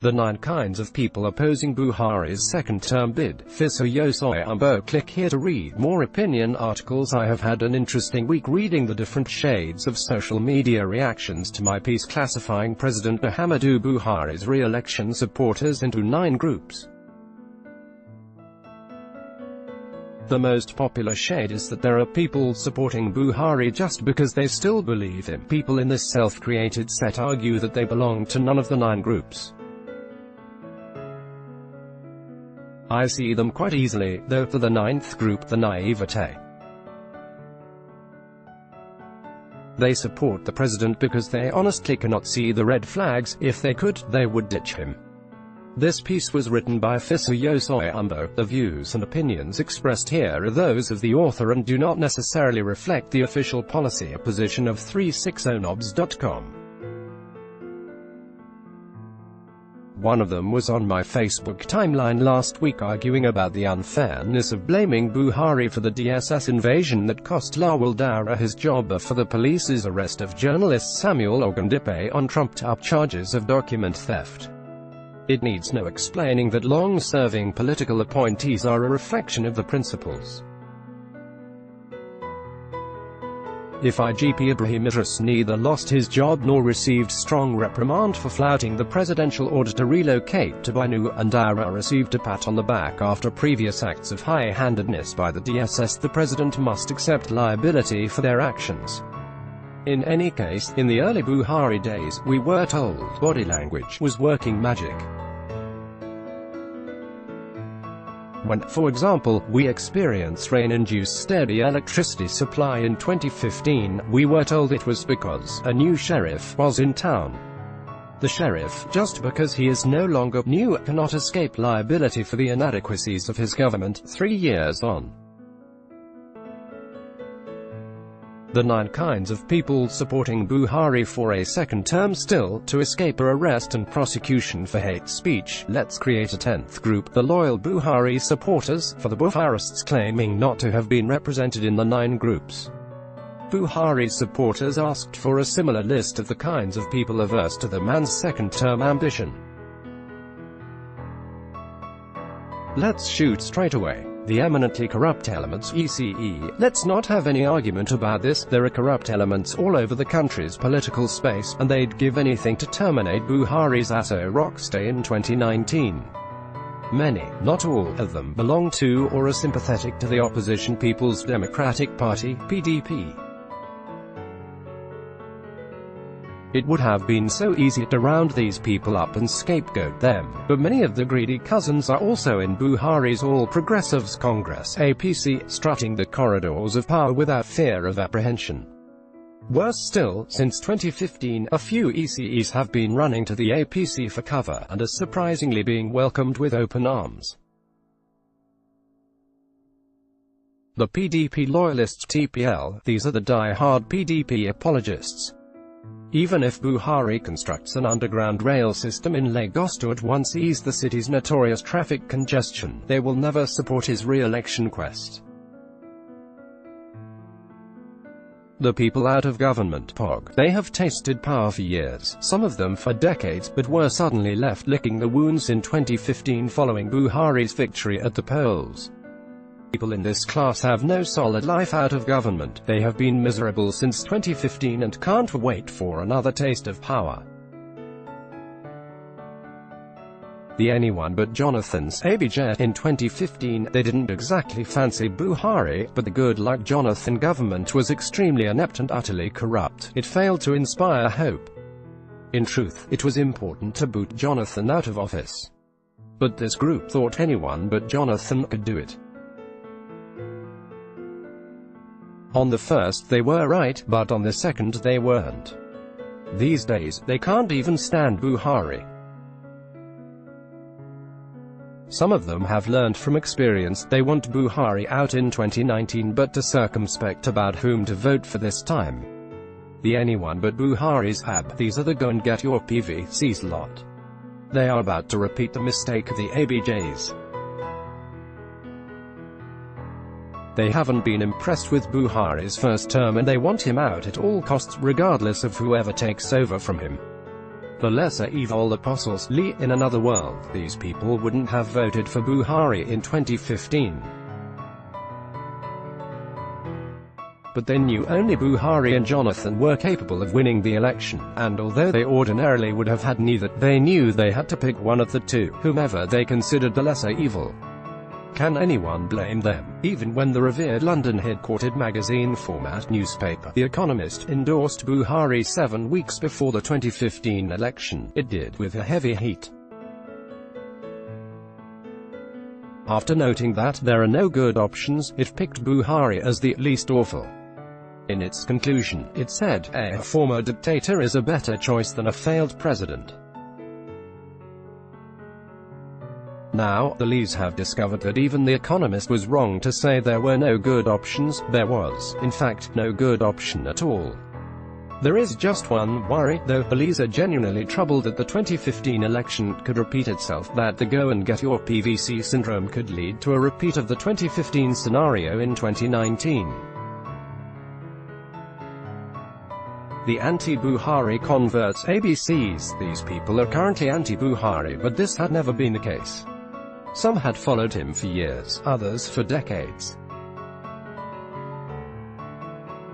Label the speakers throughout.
Speaker 1: The 9 kinds of people opposing Buhari's second-term bid. Fisoyosoyumbo. Click here to read more opinion articles. I have had an interesting week reading the different shades of social media reactions to my piece classifying President Muhammadu Buhari's re-election supporters into 9 groups. The most popular shade is that there are people supporting Buhari just because they still believe him. People in this self-created set argue that they belong to none of the 9 groups. I see them quite easily, though, for the 9th group, the naivete. They support the president because they honestly cannot see the red flags. If they could, they would ditch him. This piece was written by Fisoyosoyumbo. The views and opinions expressed here are those of the author and do not necessarily reflect the official policy or position of 360knobs.com. One of them was on my Facebook timeline last week arguing about the unfairness of blaming Buhari for the DSS invasion that cost Lawal Daura his job, or for the police's arrest of journalist Samuel Ogundipe on trumped-up charges of document theft. It needs no explaining that long-serving political appointees are a reflection of the principles. If IGP Ibrahim Idris neither lost his job nor received strong reprimand for flouting the presidential order to relocate to Banu, and Daura received a pat on the back after previous acts of high-handedness by the DSS, the president must accept liability for their actions. In any case, in the early Buhari days, we were told body language was working magic. When, for example, we experienced rain-induced steady electricity supply in 2015, we were told it was because a new sheriff was in town. The sheriff, just because he is no longer new, cannot escape liability for the inadequacies of his government 3 years on. The 9 kinds of people supporting Buhari for a second term still to escape arrest and prosecution for hate speech. Let's create a 10th group, the loyal Buhari supporters, for the Buharists claiming not to have been represented in the 9 groups. Buhari's supporters asked for a similar list of the kinds of people averse to the man's second-term ambition. Let's shoot straight away. The eminently corrupt elements, ECE. Let's not have any argument about this. There are corrupt elements all over the country's political space, and they'd give anything to terminate Buhari's Aso Rock stay in 2019. Many, not all, of them belong to or are sympathetic to the opposition People's Democratic Party, PDP. It would have been so easy to round these people up and scapegoat them, but many of the greedy cousins are also in Buhari's All Progressives Congress (APC), strutting the corridors of power without fear of apprehension. Worse still, since 2015, a few ECEs have been running to the APC for cover, and are surprisingly being welcomed with open arms. The PDP loyalists TPL, these are the die-hard PDP apologists. Even if Buhari constructs an underground rail system in Lagos to at once ease the city's notorious traffic congestion, they will never support his re-election quest. The people out of government, POG, they have tasted power for years, some of them for decades, but were suddenly left licking the wounds in 2015 following Buhari's victory at the polls. People in this class have no solid life out of government. They have been miserable since 2015 and can't wait for another taste of power. The anyone but Jonathan's ABJ in 2015, they didn't exactly fancy Buhari, but the good-luck Jonathan government was extremely inept and utterly corrupt. It failed to inspire hope. In truth, it was important to boot Jonathan out of office. But this group thought anyone but Jonathan could do it. On the first they were right, but on the second they weren't. These days, they can't even stand Buhari. Some of them have learned from experience. They want Buhari out in 2019 but are circumspect about whom to vote for this time. The anyone but Buhari's AB, these are the go and get your PVCs lot. They are about to repeat the mistake of the ABJs. They haven't been impressed with Buhari's first term and they want him out at all costs regardless of whoever takes over from him. The lesser evil apostles. In another world, these people wouldn't have voted for Buhari in 2015. But they knew only Buhari and Jonathan were capable of winning the election, and although they ordinarily would have had neither, they knew they had to pick one of the two, whomever they considered the lesser evil. Can anyone blame them? Even when the revered London-headquartered magazine-format newspaper, The Economist, endorsed Buhari 7 weeks before the 2015 election, it did with a heavy heat. After noting that there are no good options, it picked Buhari as the least awful. In its conclusion, it said, a former dictator is a better choice than a failed president. Now, the Lees have discovered that even The Economist was wrong to say there were no good options. There was, in fact, no good option at all. There is just one worry, though. The Lees are genuinely troubled that the 2015 election could repeat itself, that the go-and-get-your-PVC syndrome could lead to a repeat of the 2015 scenario in 2019. The anti-Buhari converts ABCs. These people are currently anti-Buhari, but this had never been the case. Some had followed him for years, others for decades.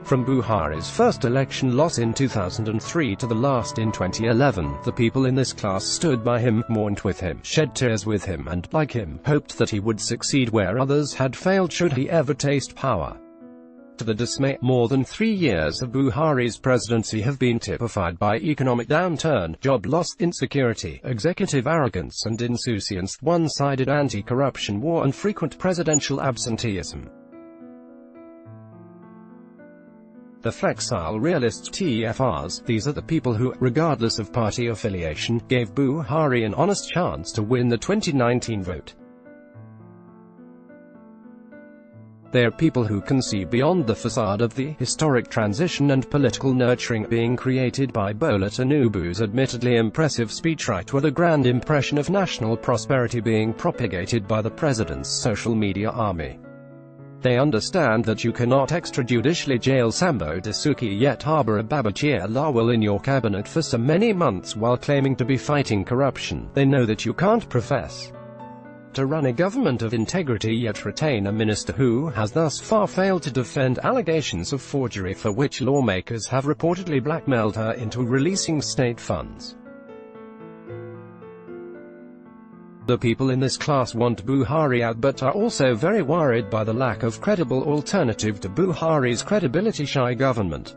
Speaker 1: From Buhari's first election loss in 2003 to the last in 2011, the people in this class stood by him, mourned with him, shed tears with him, and, like him, hoped that he would succeed where others had failed should he ever taste power. To the dismay, more than 3 years of Buhari's presidency have been typified by economic downturn, job loss, insecurity, executive arrogance and insouciance, one-sided anti-corruption war and frequent presidential absenteeism. The flexile realists, TFRs, these are the people who, regardless of party affiliation, gave Buhari an honest chance to win the 2019 vote. They are people who can see beyond the facade of the historic transition and political nurturing being created by Bola Tinubu's admittedly impressive speechwriter, with a grand impression of national prosperity being propagated by the president's social media army. They understand that you cannot extrajudicially jail Sambo Dasuki yet harbor Babachir Lawal in your cabinet for so many months while claiming to be fighting corruption. They know that you can't profess to run a government of integrity yet retain a minister who has thus far failed to defend allegations of forgery for which lawmakers have reportedly blackmailed her into releasing state funds. The people in this class want Buhari out but are also very worried by the lack of credible alternative to Buhari's credibility-shy government.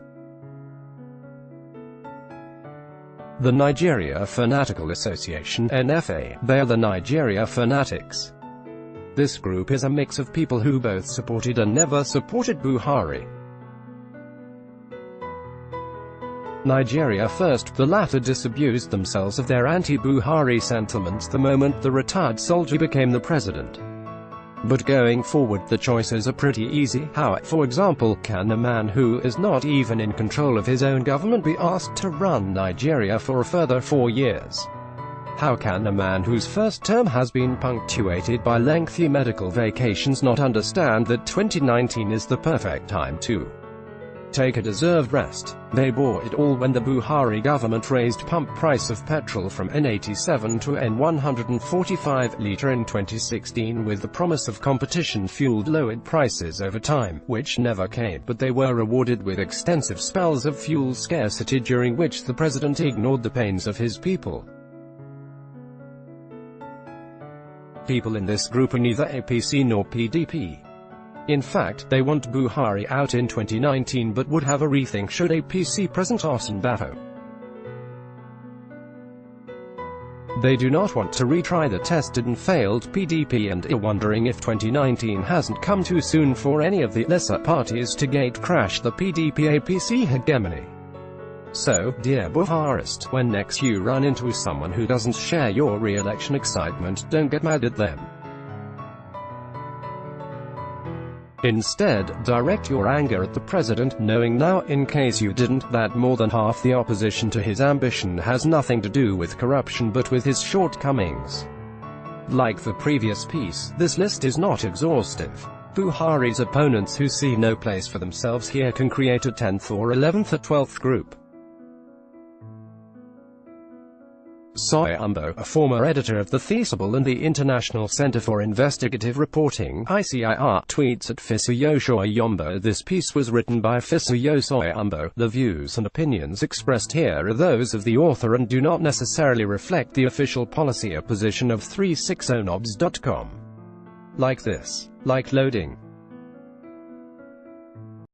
Speaker 1: The Nigeria Fanatical Association, NFA, they are the Nigeria Fanatics. This group is a mix of people who both supported and never supported Buhari. Nigeria First, the latter disabused themselves of their anti-Buhari sentiments the moment the retired soldier became the president. But going forward, the choices are pretty easy. How, for example, can a man who is not even in control of his own government be asked to run Nigeria for a further 4 years? How can a man whose first term has been punctuated by lengthy medical vacations not understand that 2019 is the perfect time to take a deserved rest? They bore it all when the Buhari government raised pump price of petrol from N87 to N145 litre in 2016 with the promise of competition-fueled lowered prices over time, which never came, but they were rewarded with extensive spells of fuel scarcity during which the president ignored the pains of his people. People in this group are neither APC nor PDP. In fact, they want Buhari out in 2019 but would have a rethink should APC present Osun Bafo. They do not want to retry the tested and failed PDP and are wondering if 2019 hasn't come too soon for any of the lesser parties to gate-crash the PDP-APC hegemony. So, dear Buharist, when next you run into someone who doesn't share your re-election excitement, don't get mad at them. Instead, direct your anger at the president, knowing now, in case you didn't, that more than half the opposition to his ambition has nothing to do with corruption but with his shortcomings. Like the previous piece, this list is not exhaustive. Buhari's opponents who see no place for themselves here can create a 10th or 11th or 12th group. Soyombo, a former editor of The Theseable and the International Center for Investigative Reporting (ICIR), tweets at Fisuyo Soyombo. This piece was written by Fisuyo Soyombo. The views and opinions expressed here are those of the author and do not necessarily reflect the official policy or position of 360nobs.com. Like this. Like loading.